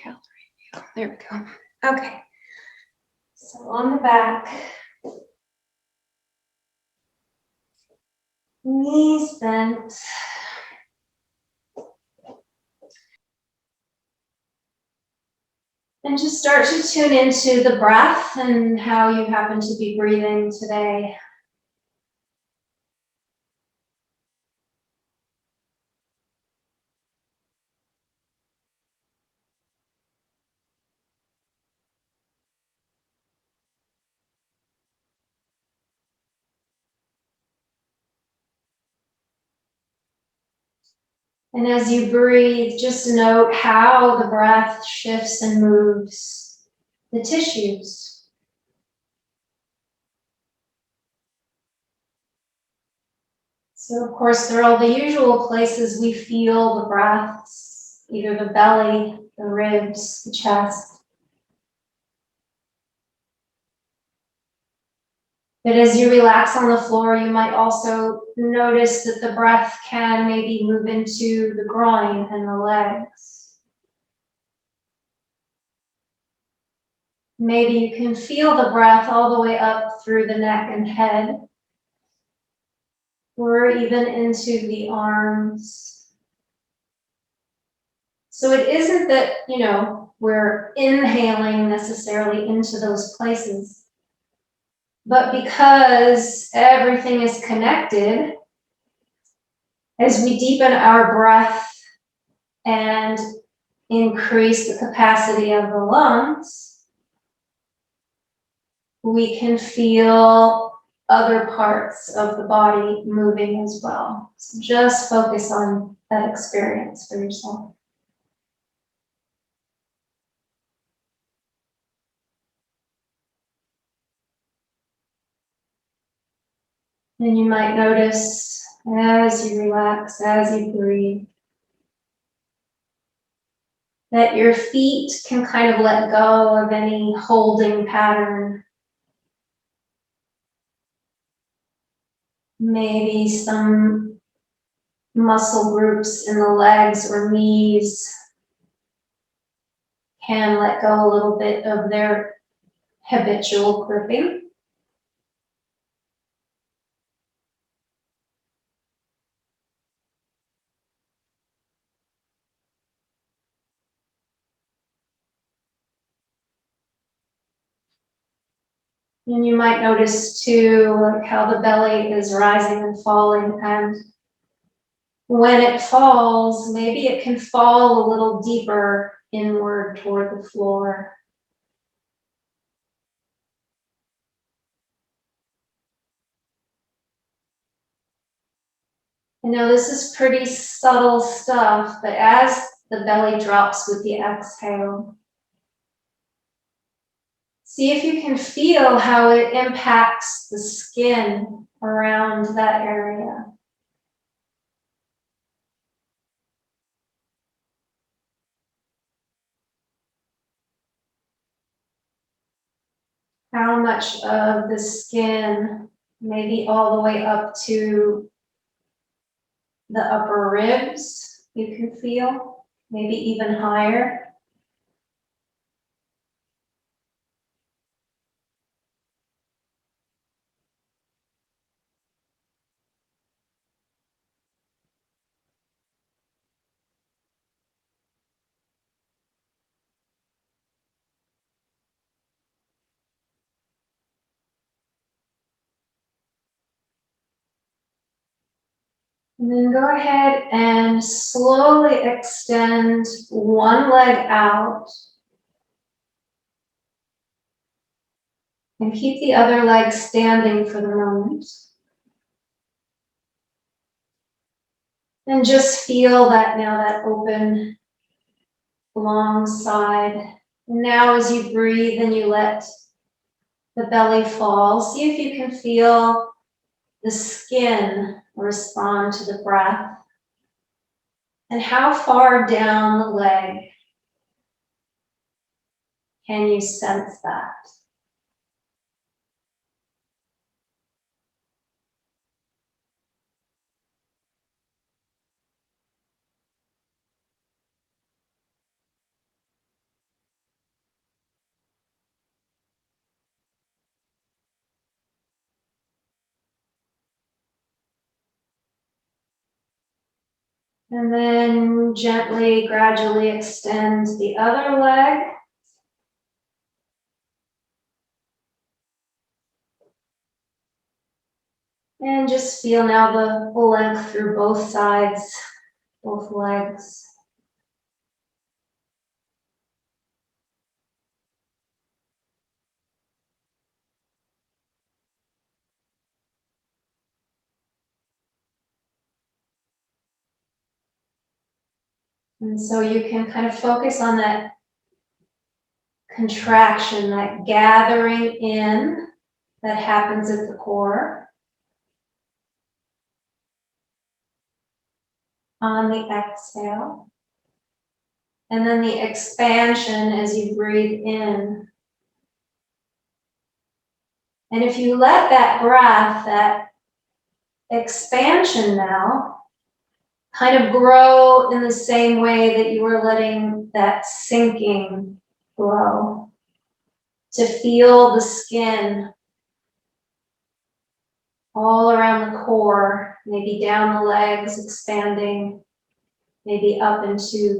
Gallery view. There we go. Okay. So on the back, knees bent. And just start to tune into the breath and how you happen to be breathing today. And as you breathe, just note how the breath shifts and moves the tissues. So of course, there are all the usual places we feel the breaths, either the belly, the ribs, the chest. But as you relax on the floor, you might also notice that the breath can maybe move into the groin and the legs. Maybe you can feel the breath all the way up through the neck and head, or even into the arms. So it isn't that, we're inhaling necessarily into those places, but because everything is connected, as we deepen our breath and increase the capacity of the lungs, we can feel other parts of the body moving as well. So just focus on that experience for yourself. And you might notice as you relax, as you breathe, that your feet can kind of let go of any holding pattern. Maybe some muscle groups in the legs or knees can let go a little bit of their habitual gripping. And you might notice too, like how the belly is rising and falling, and when it falls, maybe it can fall a little deeper inward toward the floor. I know this is pretty subtle stuff, but as the belly drops with the exhale, see if you can feel how it impacts the skin around that area. How much of the skin, maybe all the way up to the upper ribs, you can feel, maybe even higher. And then go ahead and slowly extend one leg out and keep the other leg standing for the moment. And just feel that now, that open, long side. And now as you breathe and you let the belly fall, see if you can feel the skin respond to the breath. And how far down the leg can you sense that? And then gently, gradually extend the other leg. And just feel now the length through both sides, both legs. And so you can kind of focus on that contraction, that gathering in that happens at the core. On the exhale. And then the expansion as you breathe in. And if you let that breath, that expansion now, kind of grow in the same way that you were letting that sinking grow. To feel the skin all around the core, maybe down the legs, expanding, maybe up into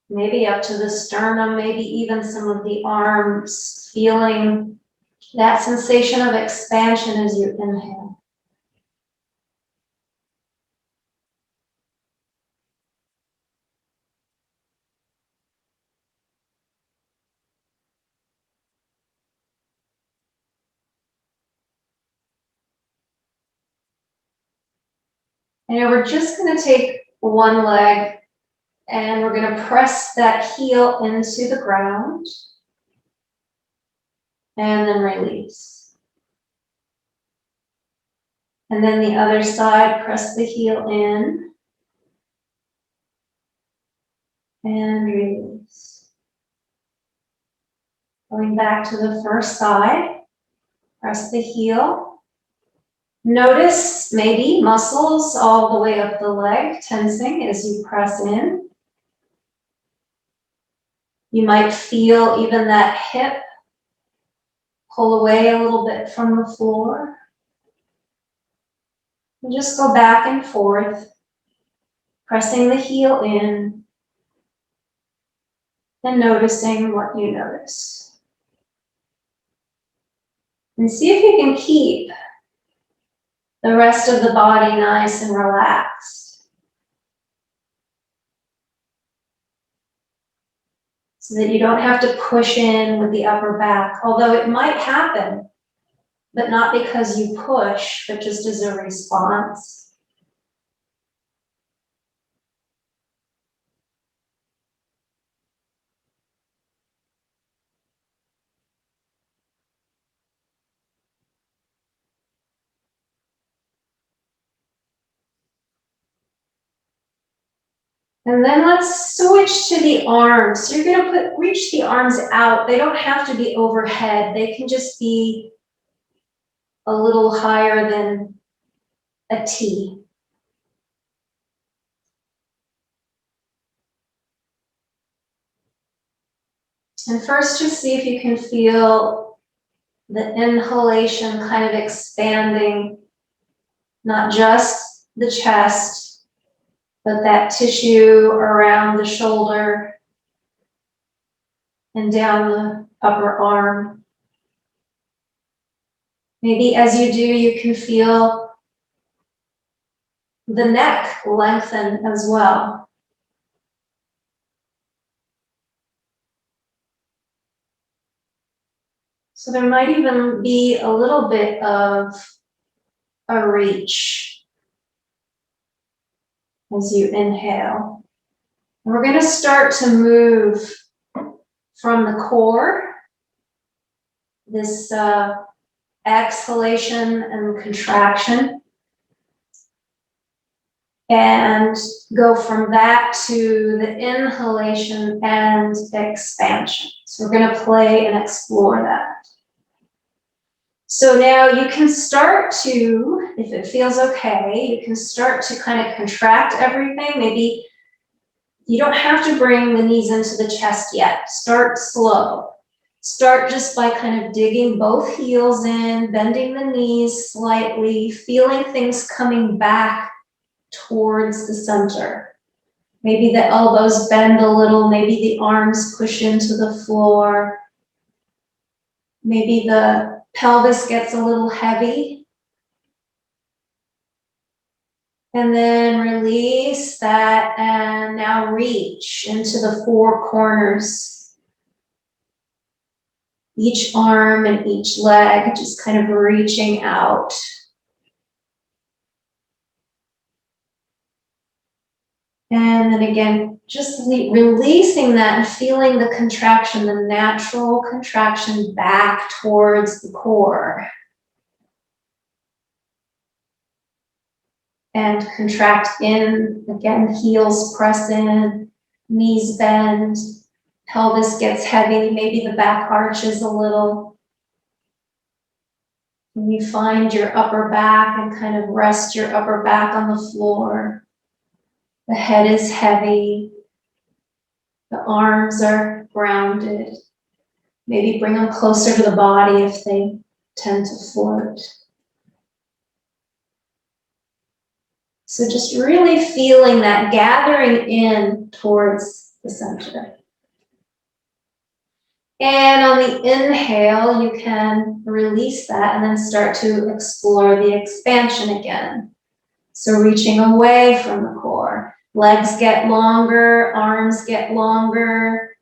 maybe up to the sternum, maybe even some of the arms, feeling that sensation of expansion as you inhale. And now we're just going to take one leg and we're going to press that heel into the ground and then release. And then the other side, press the heel in and release. Going back to the first side, press the heel. Notice maybe muscles all the way up the leg tensing as you press in. You might feel even that hip pull away a little bit from the floor. And just go back and forth, pressing the heel in and noticing what you notice. And see if you can keep the rest of the body nice and relaxed, so that you don't have to push in with the upper back, although it might happen, but not because you push, but just as a response. And then let's switch to the arms. So you're going to reach the arms out. They don't have to be overhead. They can just be a little higher than a T. And first, just see if you can feel the inhalation kind of expanding, not just the chest, but that tissue around the shoulder and down the upper arm. Maybe as you do, you can feel the neck lengthen as well. So there might even be a little bit of a reach as you inhale. And we're going to start to move from the core, this exhalation and contraction, and go from that to the inhalation and expansion. So we're going to play and explore that. So now you can start to, if it feels okay, you can start to kind of contract everything. Maybe you don't have to bring the knees into the chest yet. Start slow. Start just by kind of digging both heels in, bending the knees slightly, feeling things coming back towards the center. Maybe the elbows bend a little, maybe the arms push into the floor. Maybe the pelvis gets a little heavy. And then release that and now reach into the four corners. Each arm and each leg just kind of reaching out. And then again, just releasing that and feeling the contraction, the natural contraction back towards the core. And contract in, again, heels press in, knees bend, pelvis gets heavy, maybe the back arches a little. And you find your upper back and kind of rest your upper back on the floor. The head is heavy. The arms are grounded. Maybe bring them closer to the body if they tend to float. So just really feeling that gathering in towards the center. And on the inhale, you can release that and then start to explore the expansion again. So reaching away from the core. Legs get longer, arms get longer.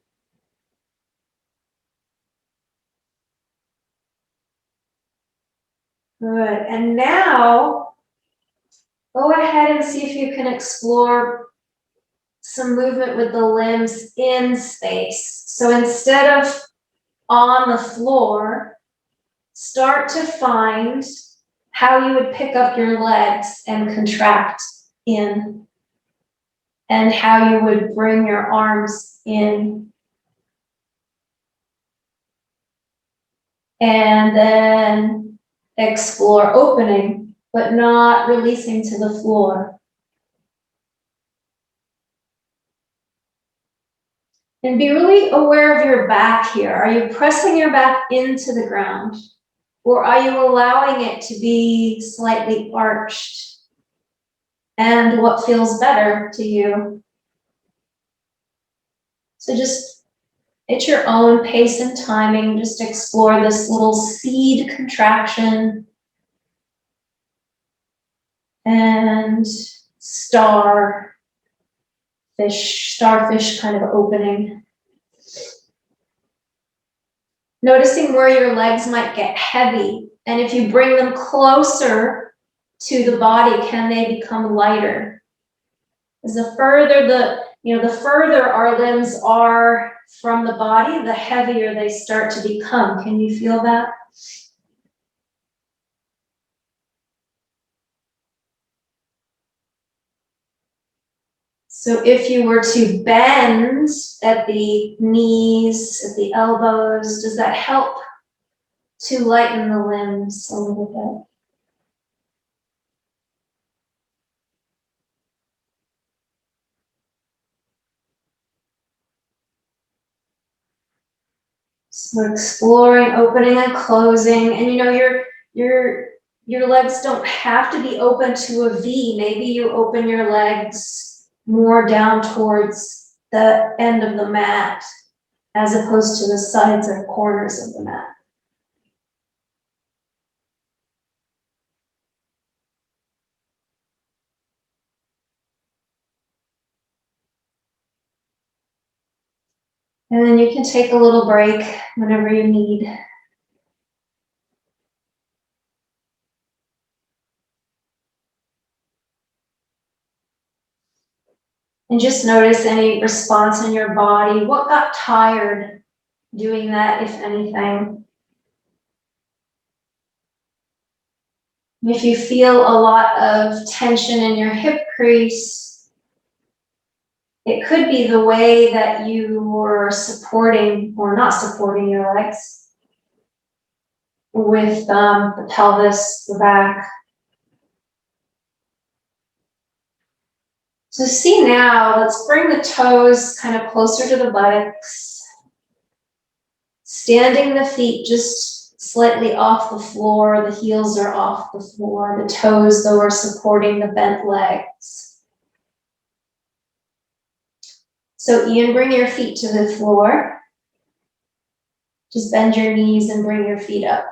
Good. And now, go ahead and see if you can explore some movement with the limbs in space. So instead of on the floor, start to find how you would pick up your legs and contract in, and how you would bring your arms in. And then explore opening, but not releasing to the floor. And be really aware of your back here. Are you pressing your back into the ground? Or are you allowing it to be slightly arched? And what feels better to you? So just at your own pace and timing, just explore this little seed contraction and starfish kind of opening. Noticing where your legs might get heavy, and if you bring them closer to the body, can they become lighter? As the further our limbs are from the body, the heavier they start to become. Can you feel that? So if you were to bend at the knees, at the elbows, does that help to lighten the limbs a little bit? So exploring, opening and closing, and your legs don't have to be open to a V. Maybe you open your legs more down towards the end of the mat as opposed to the sides or corners of the mat. And then you can take a little break whenever you need. And just notice any response in your body. What got tired doing that, if anything? If you feel a lot of tension in your hip crease, it could be the way that you were supporting or not supporting your legs with the pelvis, the back. So see now, let's bring the toes kind of closer to the buttocks. Standing the feet just slightly off the floor. The heels are off the floor. The toes, though, are supporting the bent legs. So Ian, bring your feet to the floor. Just bend your knees and bring your feet up.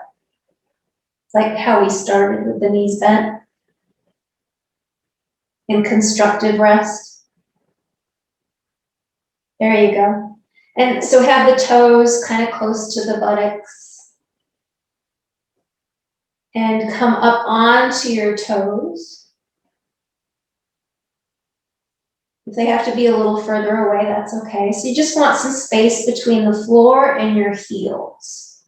It's like how we started with the knees bent. In constructive rest. There you go. And so have the toes kind of close to the buttocks. And come up onto your toes. If they have to be a little further away, that's okay. So you just want some space between the floor and your heels.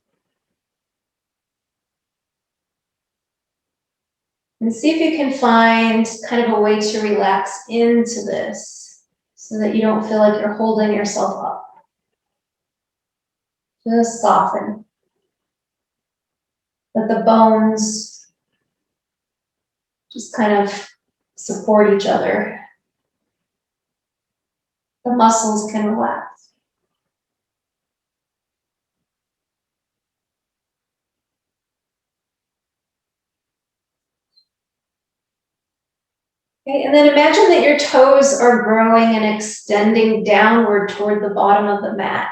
And see if you can find kind of a way to relax into this so that you don't feel like you're holding yourself up. Just soften. Let the bones just kind of support each other. The muscles can relax. Okay, and then imagine that your toes are growing and extending downward toward the bottom of the mat.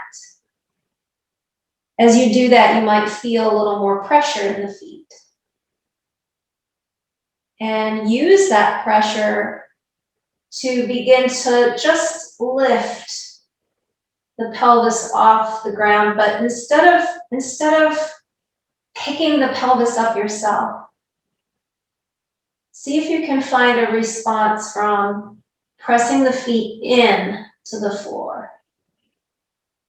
As you do that, you might feel a little more pressure in the feet. And use that pressure to begin to just lift the pelvis off the ground, but instead of picking the pelvis up yourself, see if you can find a response from pressing the feet in to the floor,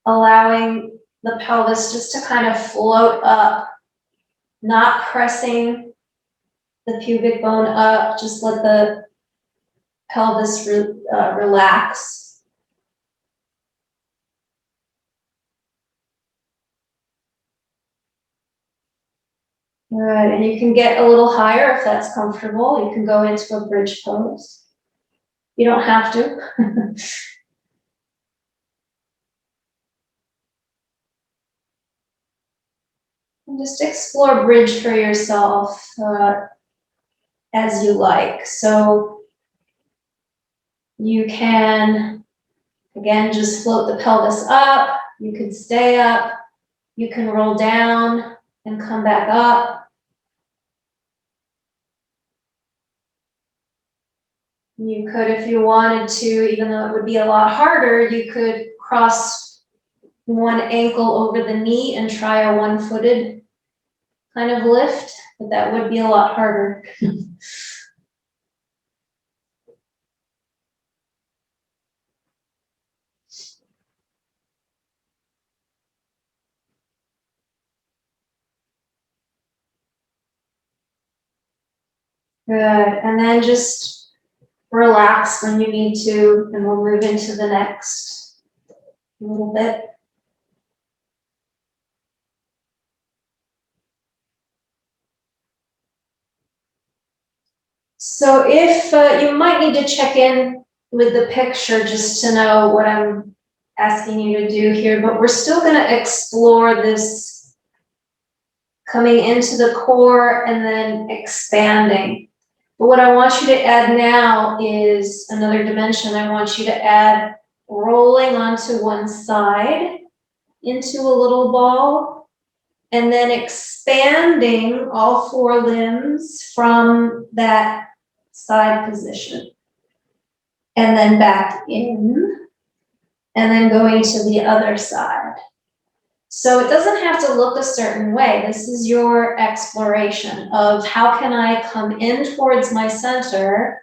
allowing the pelvis just to kind of float up, not pressing the pubic bone up, just let the pelvis relax. Good, and you can get a little higher if that's comfortable. You can go into a bridge pose. You don't have to. And just explore bridge for yourself as you like. So you can, again, just float the pelvis up. You can stay up. You can roll down and come back up. You could, if you wanted to, even though it would be a lot harder, you could cross one ankle over the knee and try a one-footed kind of lift, but that would be a lot harder. Good, and then just relax when you need to, and we'll move into the next little bit. So if you might need to check in with the picture just to know what I'm asking you to do here, but we're still going to explore this coming into the core and then expanding. But what I want you to add now is another dimension. I want you to add rolling onto one side into a little ball, and then expanding all four limbs from that side position. And then back in, and then going to the other side. So it doesn't have to look a certain way. This is your exploration of how can I come in towards my center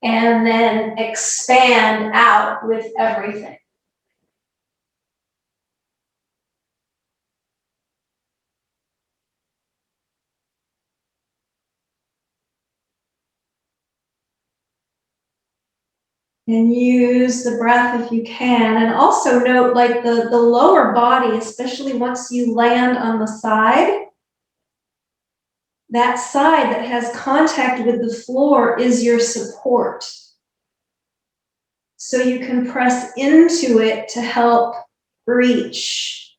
and then expand out with everything. And use the breath if you can. And also note, like the lower body, especially once you land on the side, that side that has contact with the floor is your support. So you can press into it to help reach.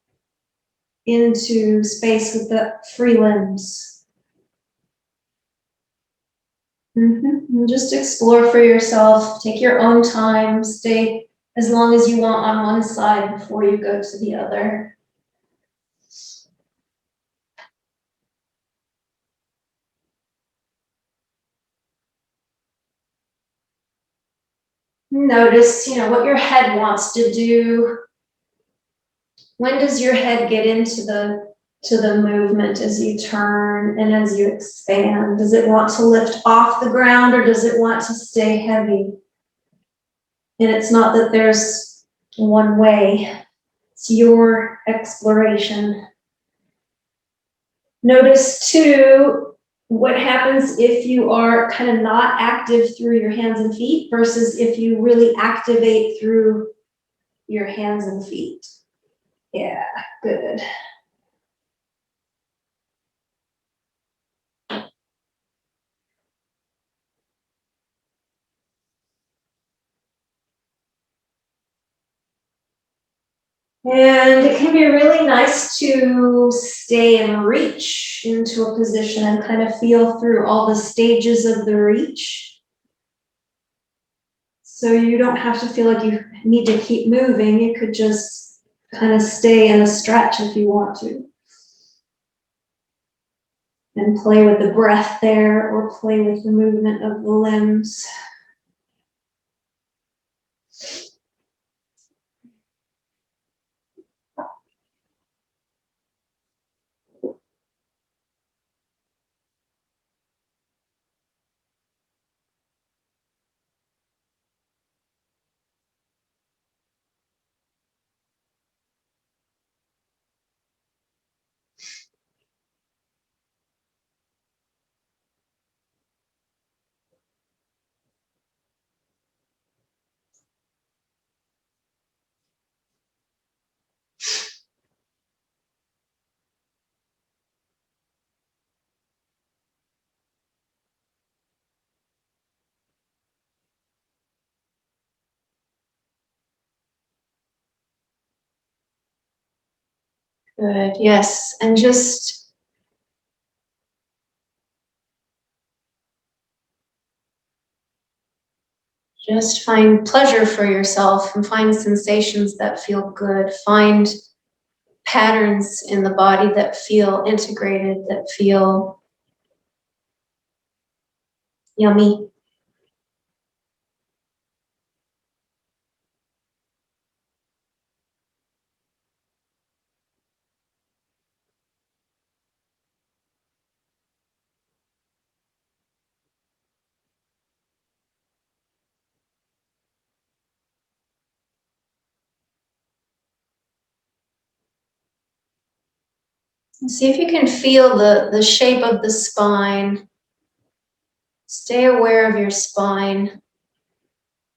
into space with the free limbs. And just explore for yourself, take your own time, stay as long as you want on one side before you go to the other. Notice, what your head wants to do. When does your head get into the movement as you turn and as you expand? Does it want to lift off the ground or does it want to stay heavy? And it's not that there's one way. It's your exploration. Notice too, what happens if you are kind of not active through your hands and feet versus if you really activate through your hands and feet. Yeah, good. And it can be really nice to stay and reach into a position and kind of feel through all the stages of the reach. So you don't have to feel like you need to keep moving. You could just kind of stay in a stretch if you want to. And play with the breath there or play with the movement of the limbs. Good, yes, and just find pleasure for yourself and find sensations that feel good. Find patterns in the body that feel integrated, that feel yummy. See if you can feel the shape of the spine. Stay aware of your spine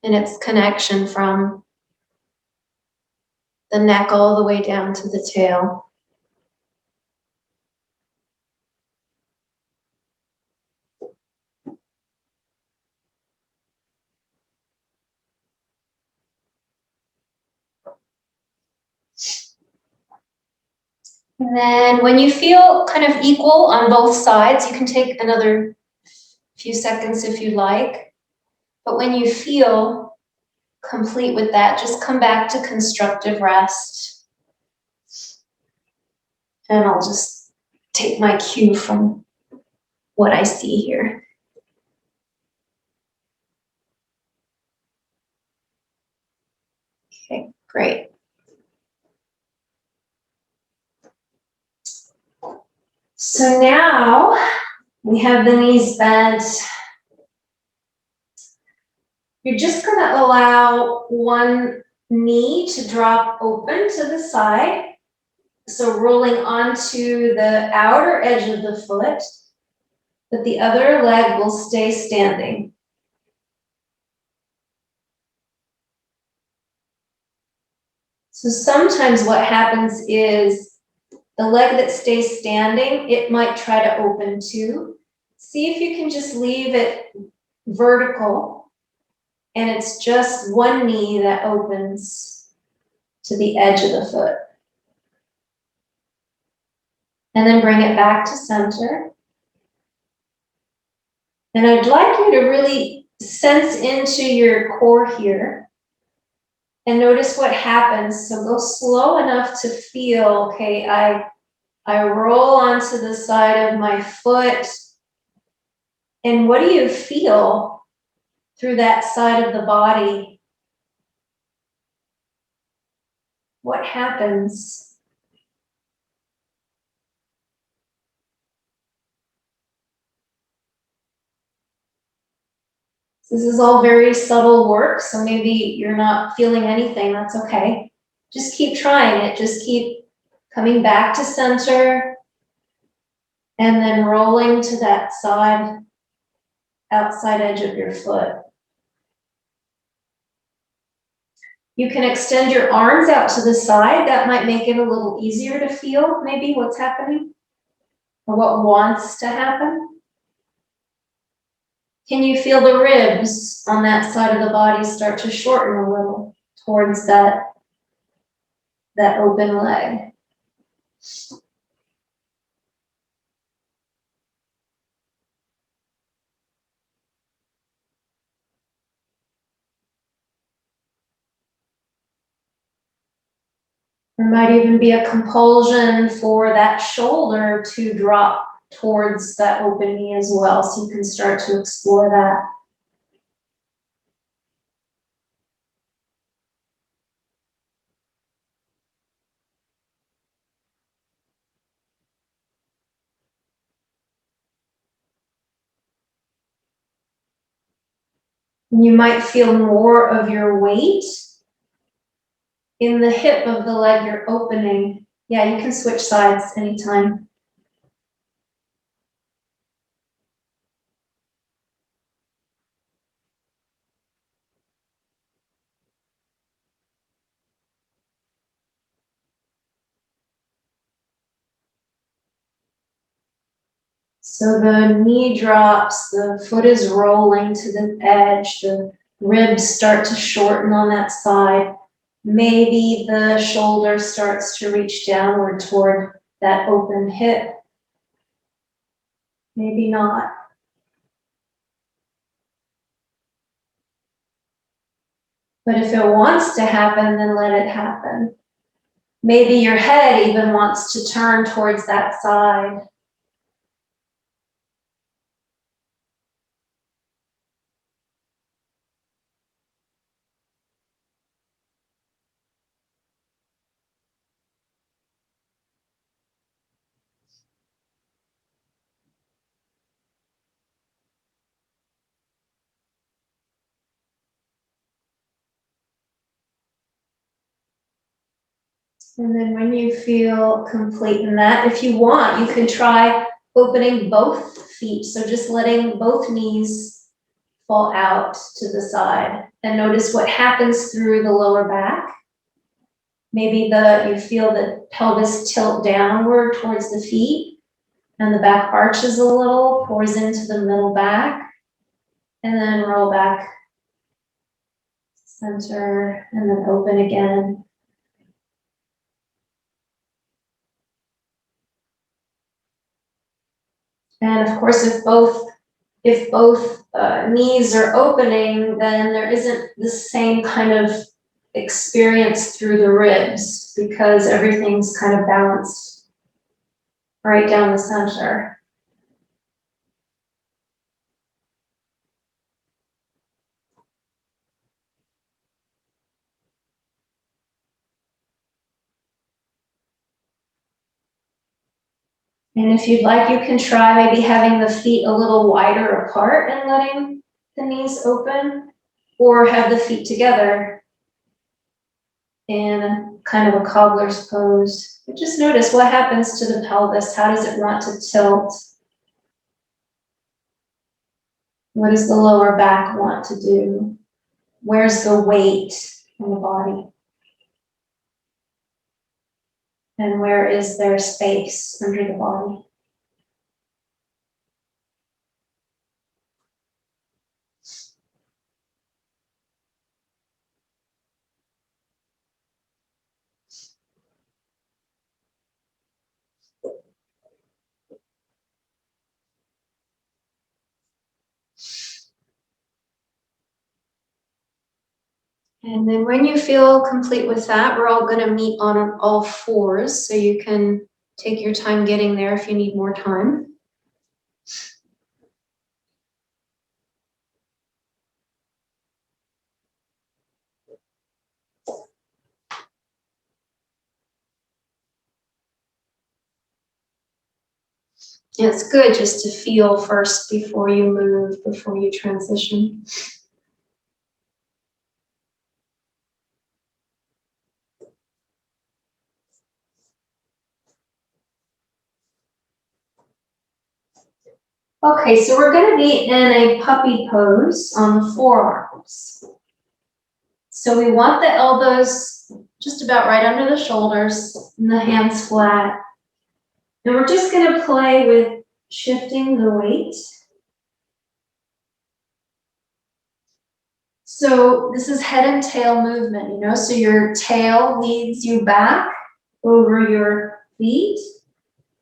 and its connection from the neck all the way down to the tail. And then when you feel kind of equal on both sides, you can take another few seconds if you like. But when you feel complete with that, just come back to constructive rest. And I'll just take my cue from what I see here. Okay, great. So now we have the knees bent. You're just going to allow one knee to drop open to the side. So rolling onto the outer edge of the foot, but the other leg will stay standing. So sometimes what happens is the leg that stays standing, it might try to open too. See if you can just leave it vertical and it's just one knee that opens to the edge of the foot. And then bring it back to center. And I'd like you to really sense into your core here and notice what happens. So go slow enough to feel, okay, I roll onto the side of my foot. And what do you feel through that side of the body? What happens? This is all very subtle work, so maybe you're not feeling anything, that's okay. Just keep trying it, just keep coming back to center and then rolling to that side, outside edge of your foot. You can extend your arms out to the side, that might make it a little easier to feel maybe what's happening or what wants to happen. Can you feel the ribs on that side of the body start to shorten a little towards that open leg? There might even be a compulsion for that shoulder to drop towards that open knee as well, so you can start to explore that. You might feel more of your weight in the hip of the leg you're opening. Yeah, you can switch sides anytime. So the knee drops, the foot is rolling to the edge, the ribs start to shorten on that side. Maybe the shoulder starts to reach downward toward that open hip. Maybe not. But if it wants to happen, then let it happen. Maybe your head even wants to turn towards that side. And then when you feel complete in that, if you want, you can try opening both feet. So just letting both knees fall out to the side and notice what happens through the lower back. Maybe you feel the pelvis tilt downward towards the feet and the back arches a little, pours into the middle back, and then roll back, center, and then open again. And of course, if both knees are opening, then there isn't the same kind of experience through the ribs because everything's kind of balanced right down the center. And if you'd like, you can try maybe having the feet a little wider apart and letting the knees open, or have the feet together in kind of a cobbler's pose. But just notice what happens to the pelvis. How does it want to tilt? What does the lower back want to do? Where's the weight in the body? And where is there space under the body? And then when you feel complete with that, we're all going to meet on all fours, so you can take your time getting there if you need more time. And it's good just to feel first before you move, before you transition. Okay, so we're going to be in a puppy pose on the forearms. So we want the elbows just about right under the shoulders and the hands flat. And we're just going to play with shifting the weight. So this is head and tail movement, you know, so your tail leads you back over your feet.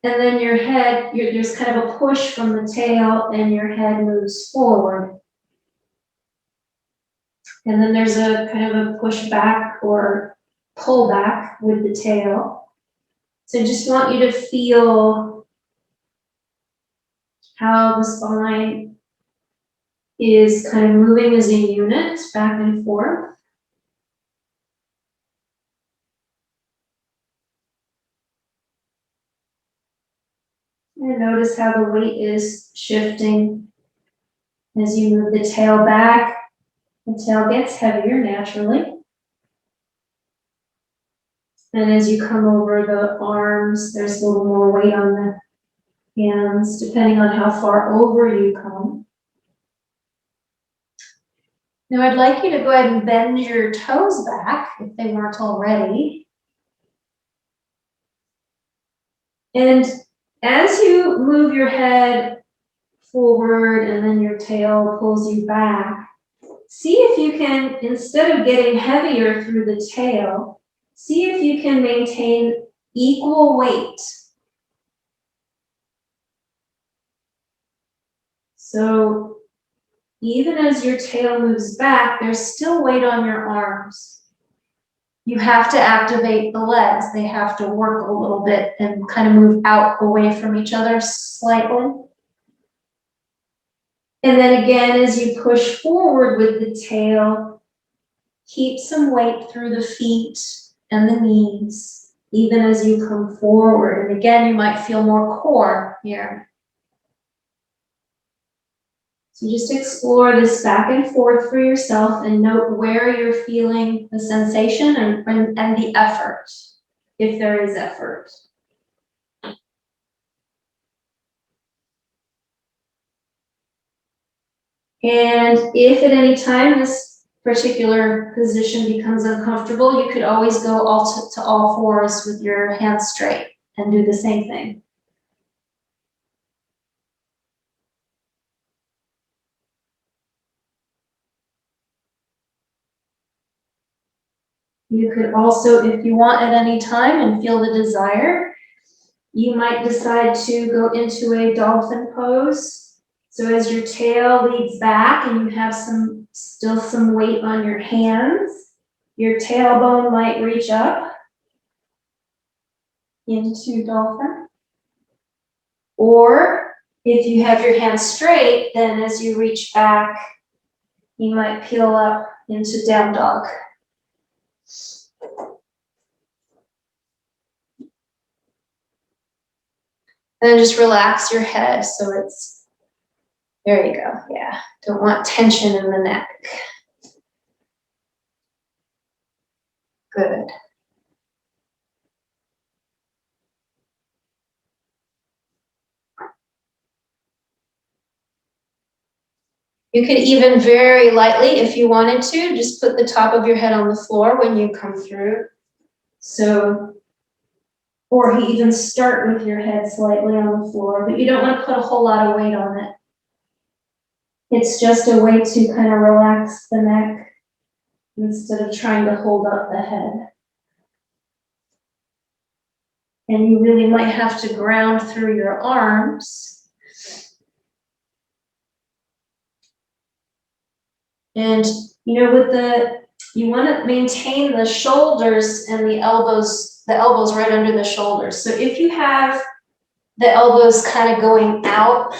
And then your head, there's kind of a push from the tail and your head moves forward. And then there's a kind of a push back or pull back with the tail. So I just want you to feel how the spine is kind of moving as a unit back and forth. And notice how the weight is shifting as you move the tail back. The tail gets heavier naturally. And as you come over the arms, there's a little more weight on the hands, depending on how far over you come. Now I'd like you to go ahead and bend your toes back if they weren't already. And as you move your head forward and then your tail pulls you back, see if you can, instead of getting heavier through the tail, see if you can maintain equal weight. So even as your tail moves back, there's still weight on your arms. You have to activate the legs. They have to work a little bit and kind of move out away from each other slightly. And then again, as you push forward with the tail, keep some weight through the feet and the knees, even as you come forward. And again, you might feel more core here. So just explore this back and forth for yourself and note where you're feeling the sensation and the effort, if there is effort. And if at any time this particular position becomes uncomfortable, you could always go to all fours with your hands straight and do the same thing. You could also, if you want at any time and feel the desire, you might decide to go into a dolphin pose. So as your tail leads back and you have still some weight on your hands, your tailbone might reach up into dolphin. Or if you have your hands straight, then as you reach back, you might peel up into down dog. And then just relax your head so it's, there you go, yeah. Don't want tension in the neck. Good. You could even very lightly, if you wanted to, just put the top of your head on the floor when you come through. So, or even start with your head slightly on the floor, but you don't want to put a whole lot of weight on it. It's just a way to kind of relax the neck instead of trying to hold up the head. And you really might have to ground through your arms. And, you know, with the you want to maintain the shoulders and the elbows right under the shoulders. So if you have the elbows kind of going out,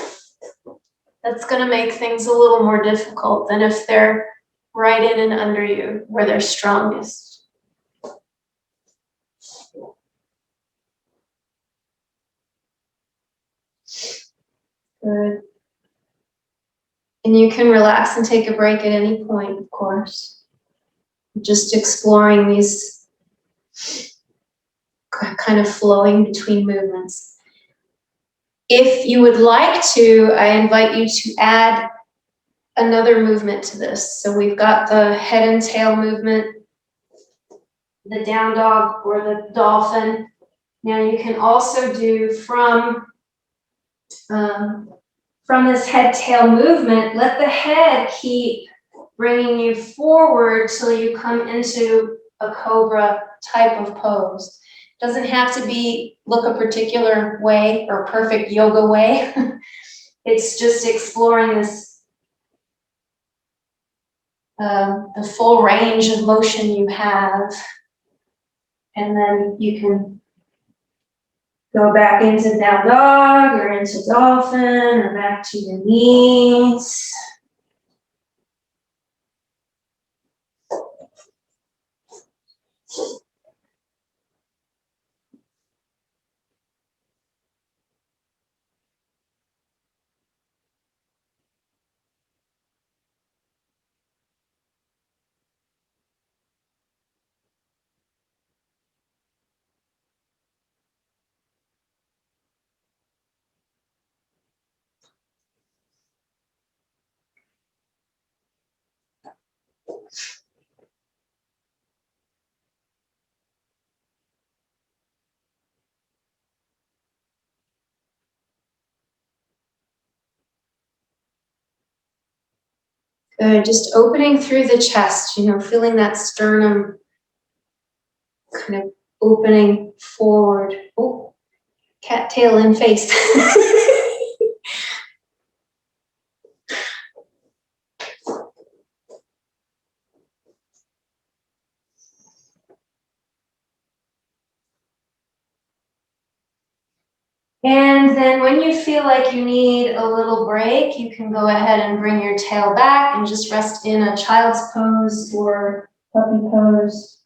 that's going to make things a little more difficult than if they're right in and under you where they're strongest. Good. And you can relax and take a break at any point, of course. Just exploring these kind of flowing between movements. If you would like to, I invite you to add another movement to this. So we've got the head and tail movement, the down dog or the dolphin. Now you can also do from this head tail movement, let the head keep bringing you forward till you come into a cobra type of pose. Doesn't have to look a particular way or perfect yoga way. It's just exploring this, the full range of motion you have. And then you can go back into down dog or into dolphin or back to your knees. Good, just opening through the chest, feeling that sternum kind of opening forward. Oh, cat tail in face. And then when you feel like you need a little break, you can go ahead and bring your tail back and just rest in a child's pose or puppy pose.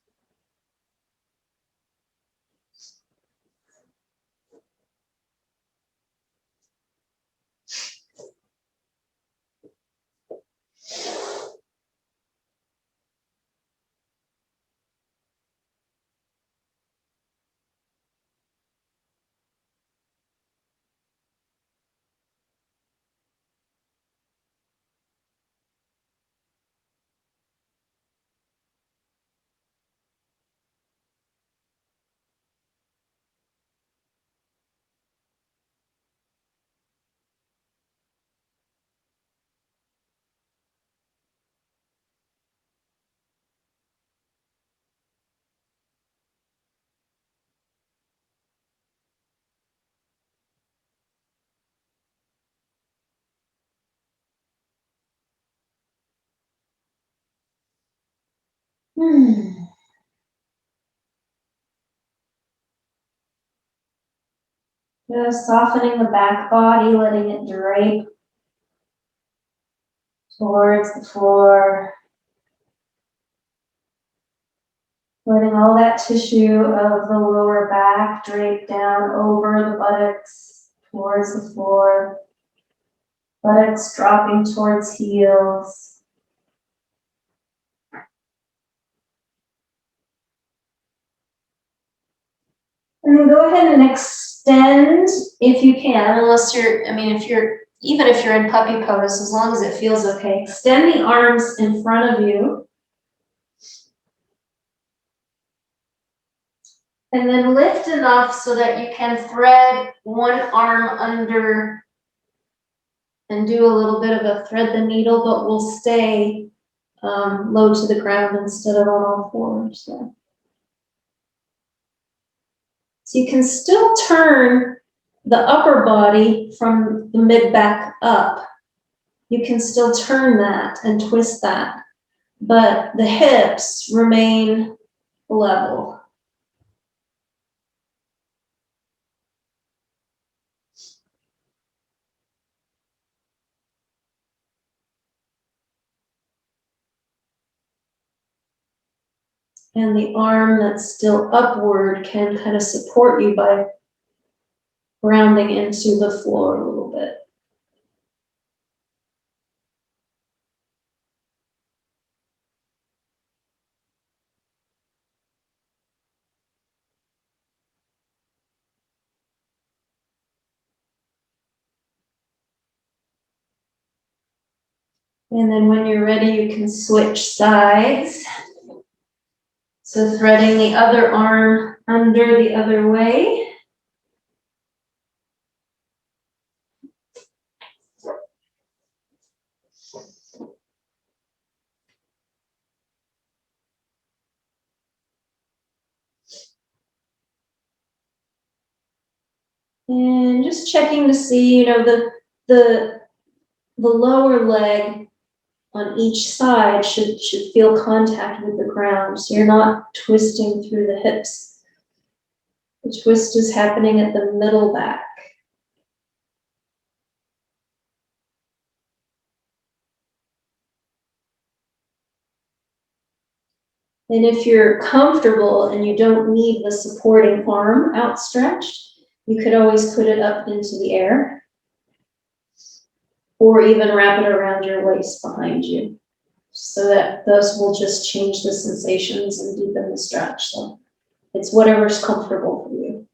Just softening the back body, letting it drape towards the floor. Letting all that tissue of the lower back drape down over the buttocks towards the floor. Buttocks dropping towards heels. And then go ahead and extend if you can, even if you're in puppy pose, as long as it feels okay. Extend the arms in front of you. And then lift enough so that you can thread one arm under and do a little bit of a thread the needle, but we'll stay low to the ground instead of on all fours. So you can still turn the upper body from the mid back up. You can still turn that and twist that. but the hips remain level. And the arm that's still upward can kind of support you by rounding into the floor a little bit. And then when you're ready, you can switch sides. So threading the other arm under the other way. And just checking to see, you know, the lower leg on each side should feel contact with the ground, so you're not twisting through the hips. The twist is happening at the middle back. And if you're comfortable and you don't need the supporting arm outstretched, you could always put it up into the air, or even wrap it around your waist behind you, so that those will just change the sensations and deepen the stretch. So it's whatever's comfortable for you.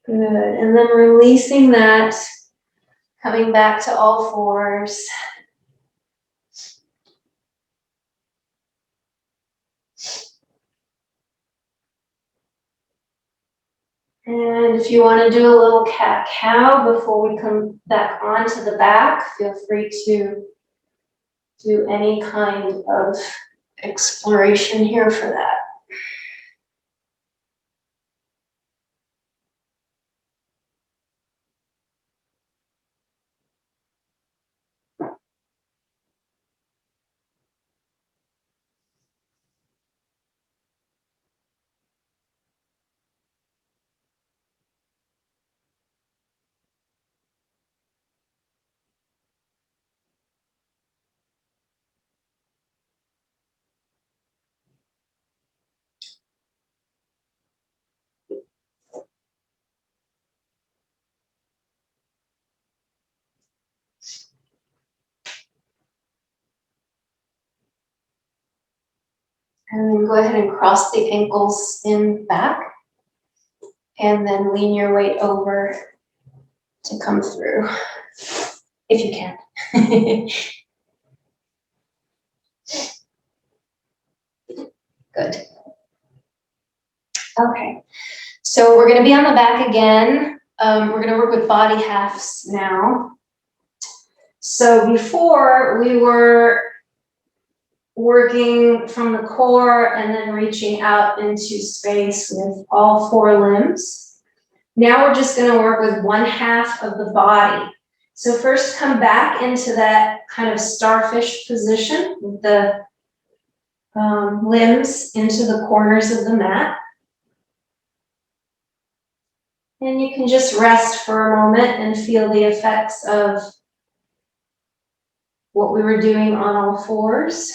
Good, and then releasing that, coming back to all fours. And if you want to do a little cat-cow before we come back onto the back, feel free to do any kind of exploration here for that. And then go ahead and cross the ankles in back, and then lean your weight over to come through, if you can. Good. Okay, so we're gonna be on the back again. We're gonna work with body halves now. So before we were working from the core and then reaching out into space with all four limbs. Now we're just going to work with one half of the body. So first come back into that kind of starfish position with the limbs into the corners of the mat. And you can just rest for a moment and feel the effects of what we were doing on all fours.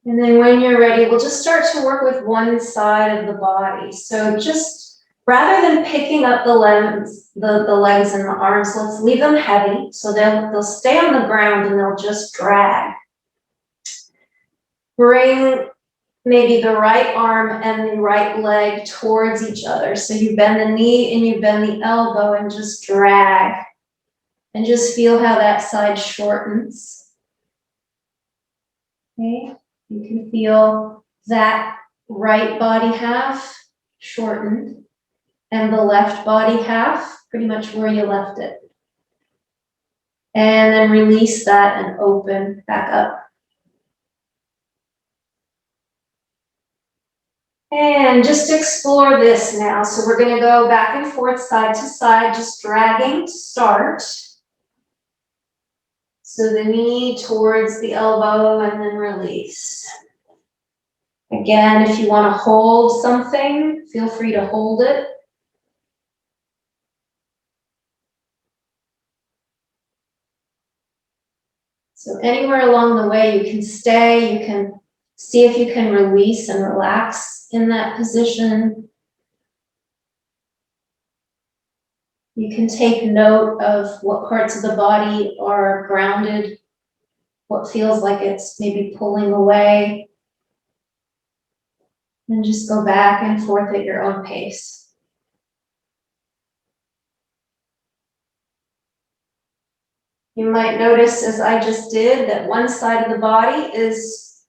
And then when you're ready, we'll just start to work with one side of the body. So just rather than picking up the legs and the arms, let's leave them heavy. So they'll stay on the ground and they'll just drag. Bring maybe the right arm and the right leg towards each other. So you bend the knee and you bend the elbow and just drag. And just feel how that side shortens. Okay. You can feel that right body half shortened. and the left body half, pretty much where you left it. And then release that and open back up. And just explore this now. So we're going to go back and forth, side to side, just dragging to start. So the knee towards the elbow and then release. Again, if you want to hold something, feel free to hold it. So anywhere along the way you can stay, you can see if you can release and relax in that position. You can take note of what parts of the body are grounded, what feels like it's maybe pulling away, and just go back and forth at your own pace. You might notice, as I just did, that one side of the body is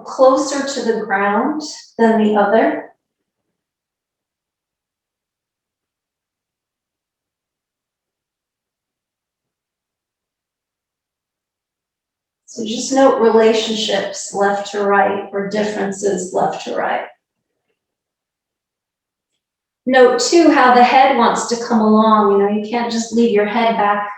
closer to the ground than the other. So just note relationships left to right or differences left to right. Note too how the head wants to come along. You know, you can't just leave your head back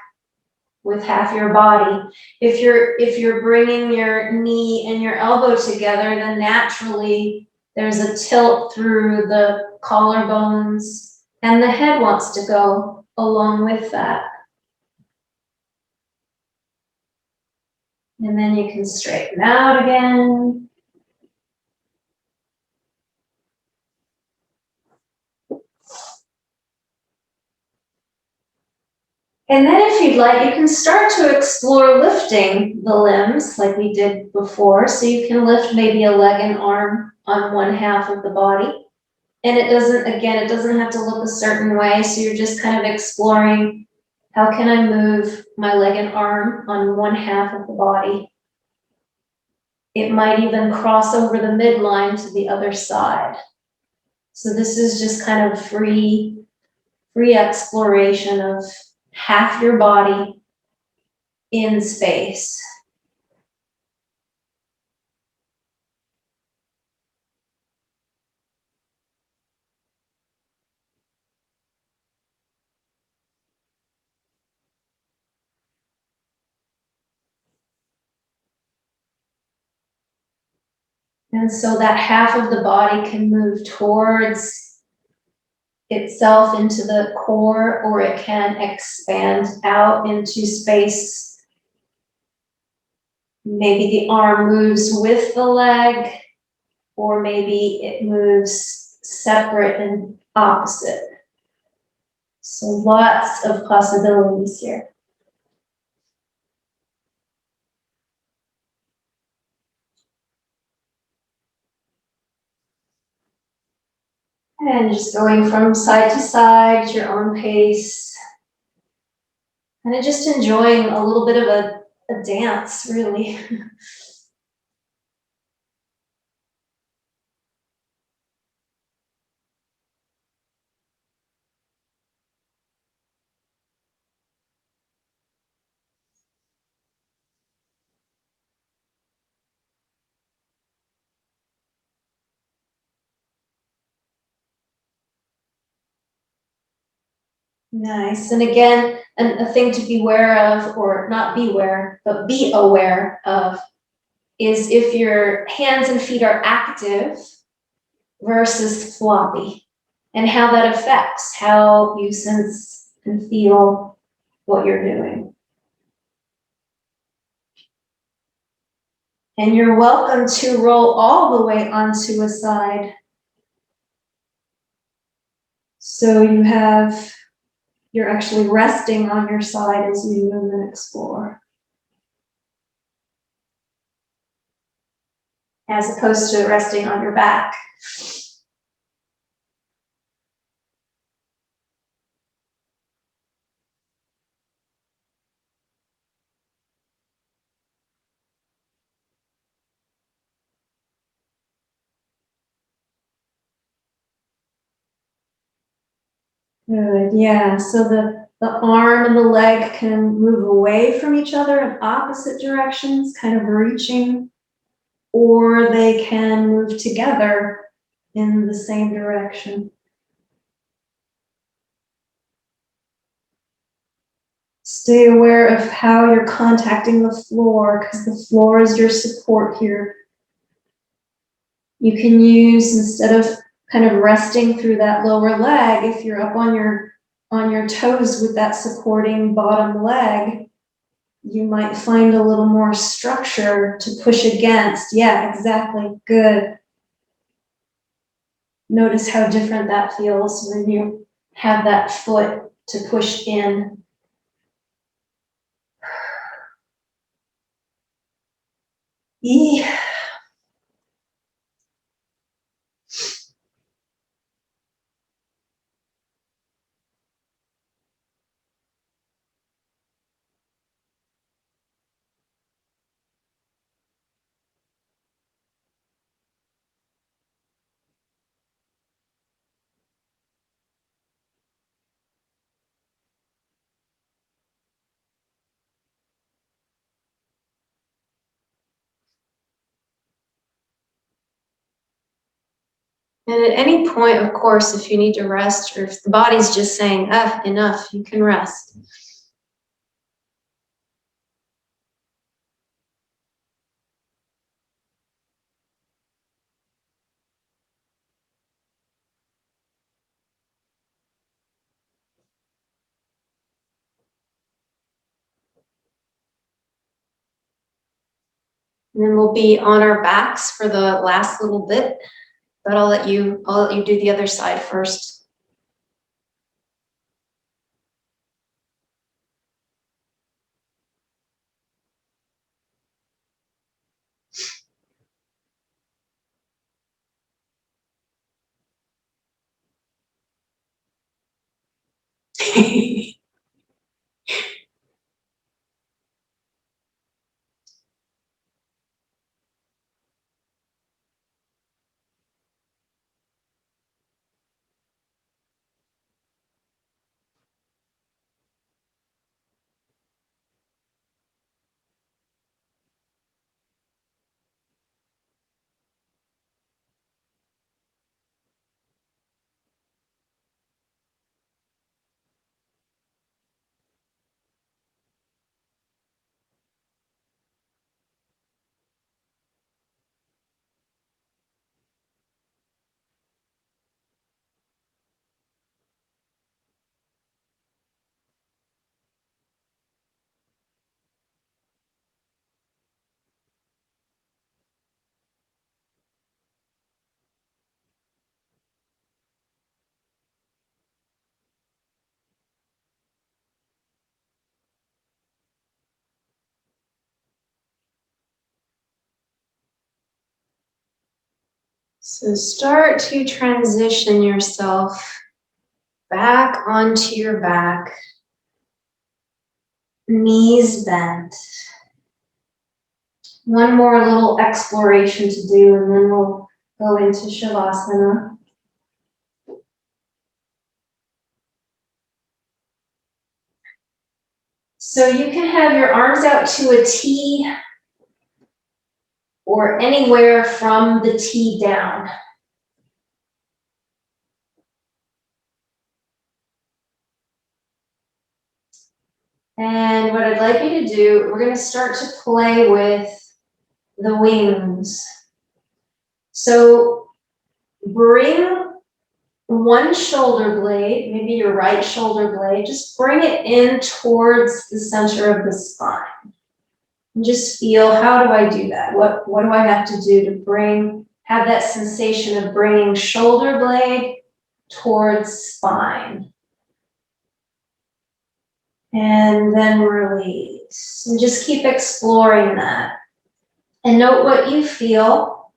with half your body. If you're bringing your knee and your elbow together, then naturally there's a tilt through the collarbones, and the head wants to go along with that. And then you can straighten out again. And then if you'd like, you can start to explore lifting the limbs like we did before. So you can lift maybe a leg and arm on one half of the body. And it doesn't have to look a certain way. So you're just kind of exploring, how can I move my leg and arm on one half of the body? It might even cross over the midline to the other side. So this is just kind of free exploration of half your body in space. And so that half of the body can move towards itself into the core, or it can expand out into space. Maybe the arm moves with the leg, or maybe it moves separate and opposite. So lots of possibilities here. And just going from side to side at your own pace. And just enjoying a little bit of a dance, really. Nice. And again, a thing to beware of, or not beware, but be aware of, is if your hands and feet are active versus floppy, and how that affects how you sense and feel what you're doing. And you're welcome to roll all the way onto a side. So you're actually resting on your side as you move and explore, as opposed to resting on your back. Good, yeah, so the arm and the leg can move away from each other in opposite directions, kind of reaching, or they can move together in the same direction. Stay aware of how you're contacting the floor, because the floor is your support here. You can use, instead of kind of resting through that lower leg, if you're up on your toes with that supporting bottom leg, you might find a little more structure to push against. Yeah, exactly. Good. Notice how different that feels when you have that foot to push in. Yeah. And at any point, of course, if you need to rest, or if the body's just saying, enough, you can rest. And then we'll be on our backs for the last little bit, but I'll let you do the other side first. So start to transition yourself back onto your back, knees bent. One more little exploration to do, and then we'll go into Shavasana. So you can have your arms out to a T or anywhere from the T down. And what I'd like you to do, we're going to start to play with the wings. So bring one shoulder blade, maybe your right shoulder blade, just bring it in towards the center of the spine. And just feel, how do I do that? What do I have to do to have that sensation of bringing shoulder blade towards spine? And then release. And just keep exploring that. And note what you feel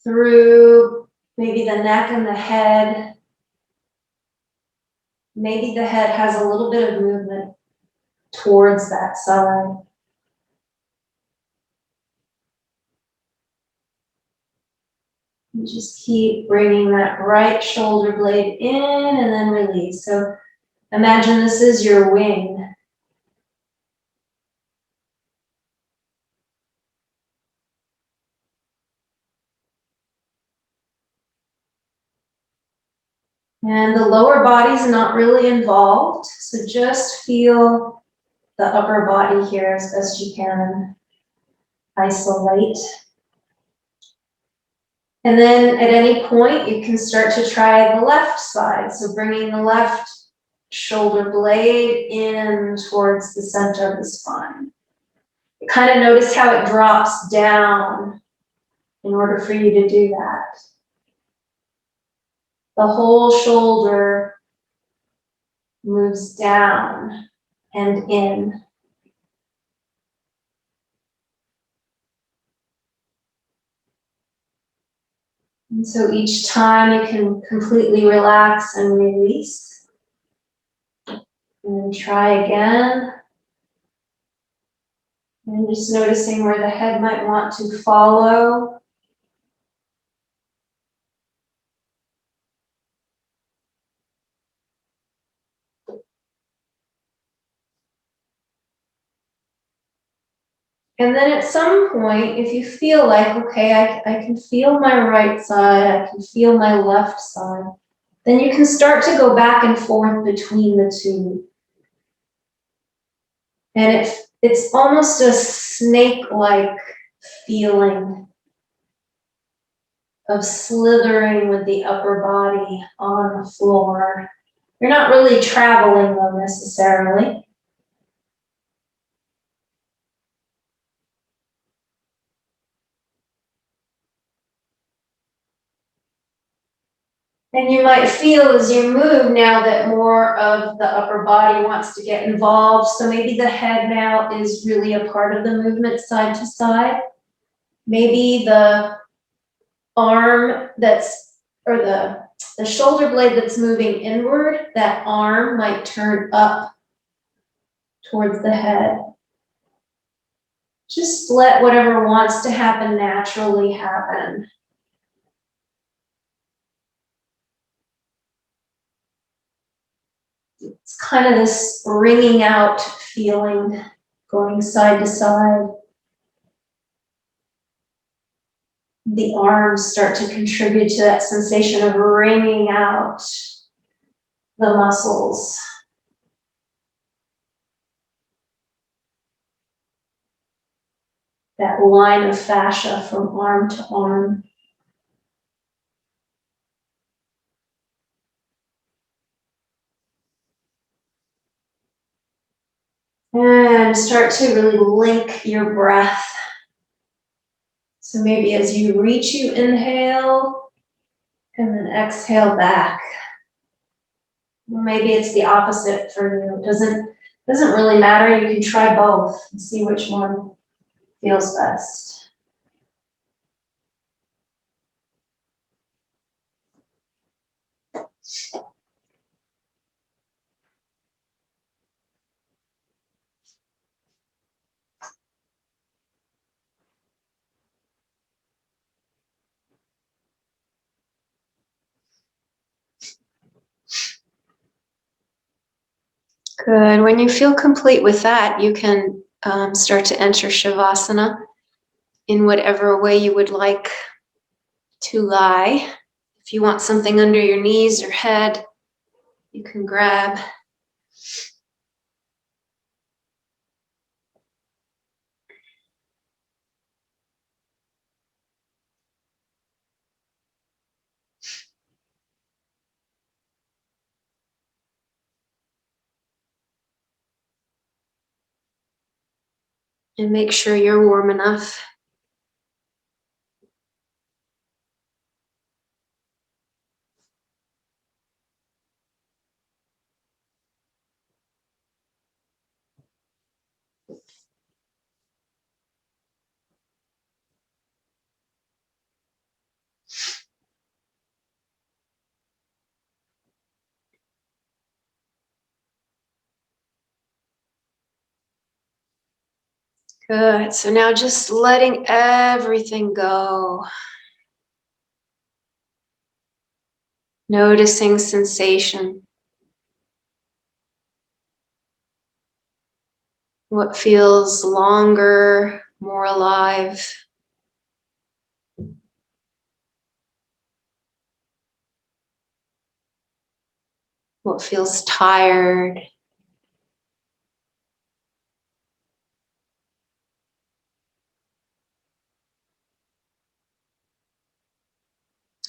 through maybe the neck and the head. Maybe the head has a little bit of movement towards that side. You just keep bringing that right shoulder blade in and then release. So imagine this is your wing. And the lower body's not really involved, so just feel the upper body here as best you can. Isolate. And then at any point, you can start to try the left side. So bringing the left shoulder blade in towards the center of the spine. Kind of notice how it drops down in order for you to do that. The whole shoulder moves down and in. And so each time you can completely relax and release. And then try again. And just noticing where the head might want to follow. And then at some point, if you feel like, okay, I can feel my right side, I can feel my left side, then you can start to go back and forth between the two. And it's almost a snake-like feeling of slithering with the upper body on the floor. You're not really traveling though necessarily. And you might feel as you move now that more of the upper body wants to get involved. So maybe the head now is really a part of the movement side to side. Maybe the arm or the shoulder blade that's moving inward, that arm might turn up towards the head. Just let whatever wants to happen naturally happen. It's kind of this wringing out feeling, going side to side. The arms start to contribute to that sensation of wringing out the muscles. That line of fascia from arm to arm. And start to really link your breath. So maybe as you reach, you inhale, and then exhale back. Or maybe it's the opposite for you. It doesn't really matter. You can try both and see which one feels best. Good. When you feel complete with that, you can start to enter Shavasana in whatever way you would like to lie. If you want something under your knees or head, you can grab. And make sure you're warm enough. Good. So now just letting everything go. Noticing sensation. What feels longer, more alive? What feels tired?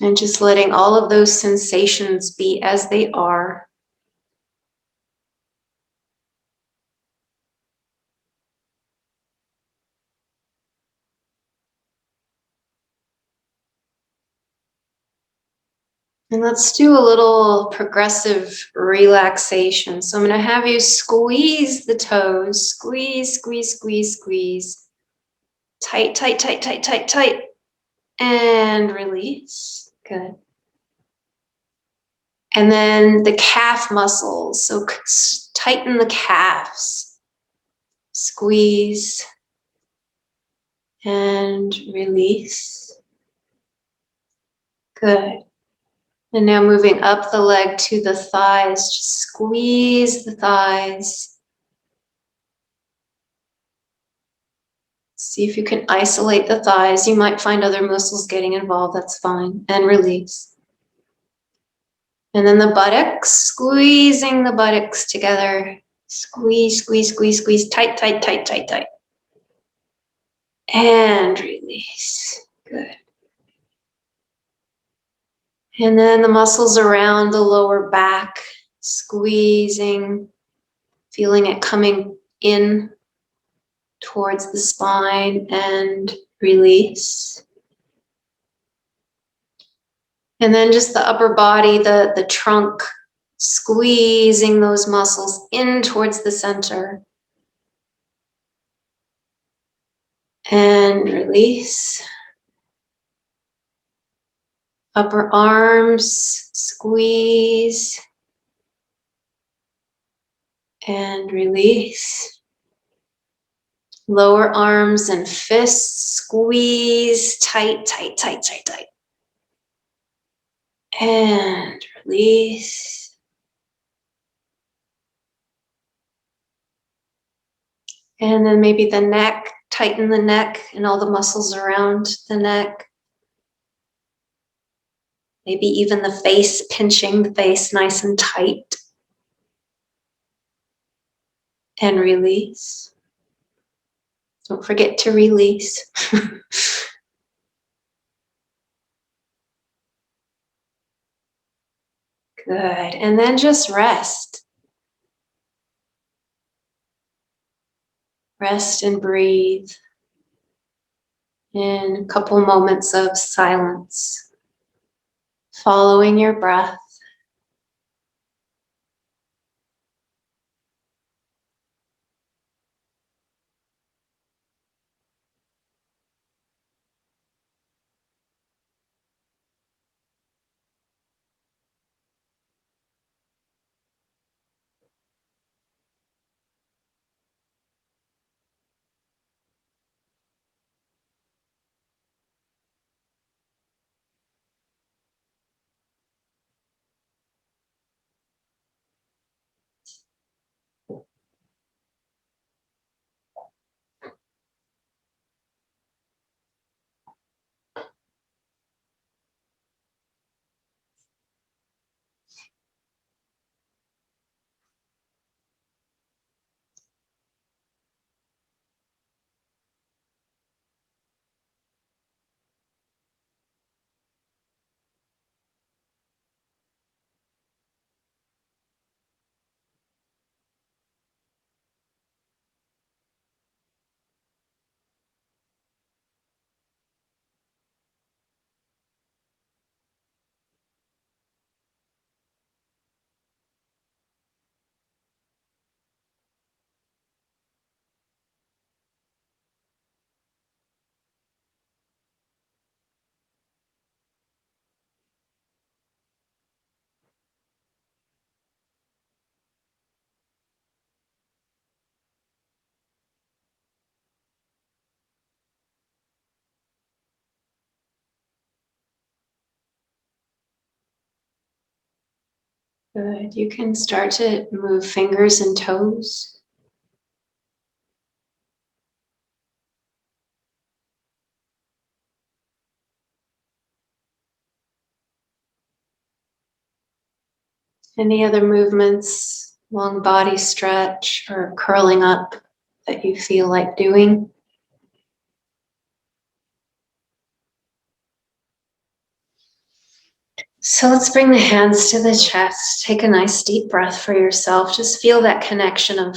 And just letting all of those sensations be as they are. And let's do a little progressive relaxation. So I'm going to have you squeeze the toes. Squeeze, squeeze, squeeze, squeeze. Tight, tight, tight, tight, tight, tight. And release. Good. And then the calf muscles. So tighten the calves. Squeeze. And release. Good. And now moving up the leg to the thighs, just squeeze the thighs. See if you can isolate the thighs. You might find other muscles getting involved, that's fine. And release. And then the buttocks, squeezing the buttocks together. Squeeze, squeeze, squeeze, squeeze, tight, tight, tight, tight, tight. And release. Good. And then the muscles around the lower back, squeezing, feeling it coming in towards the spine and release. And then just the upper body, the trunk, squeezing those muscles in towards the center. And release. Upper arms, squeeze. And release. Lower arms and fists, squeeze, tight, tight, tight, tight, tight. And release. And then maybe the neck, tighten the neck and all the muscles around the neck. Maybe even the face, pinching the face nice and tight. And release. Don't forget to release. Good. And then just rest. Rest and breathe in a couple moments of silence, following your breath. Good. You can start to move fingers and toes. Any other movements, long body stretch or curling up that you feel like doing? So let's bring the hands to the chest. Take a nice deep breath for yourself. Just feel that connection of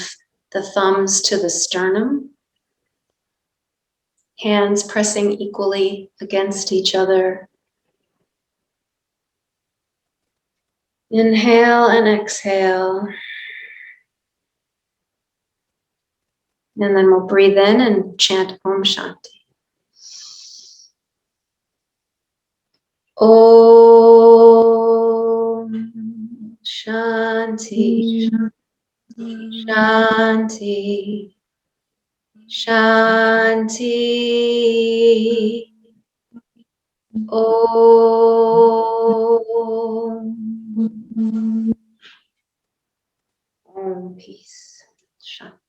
the thumbs to the sternum. Hands pressing equally against each other. Inhale and exhale. And then we'll breathe in and chant Om Shanti. Om Shanti, Shanti, Shanti. Om. Om, peace. Shanti.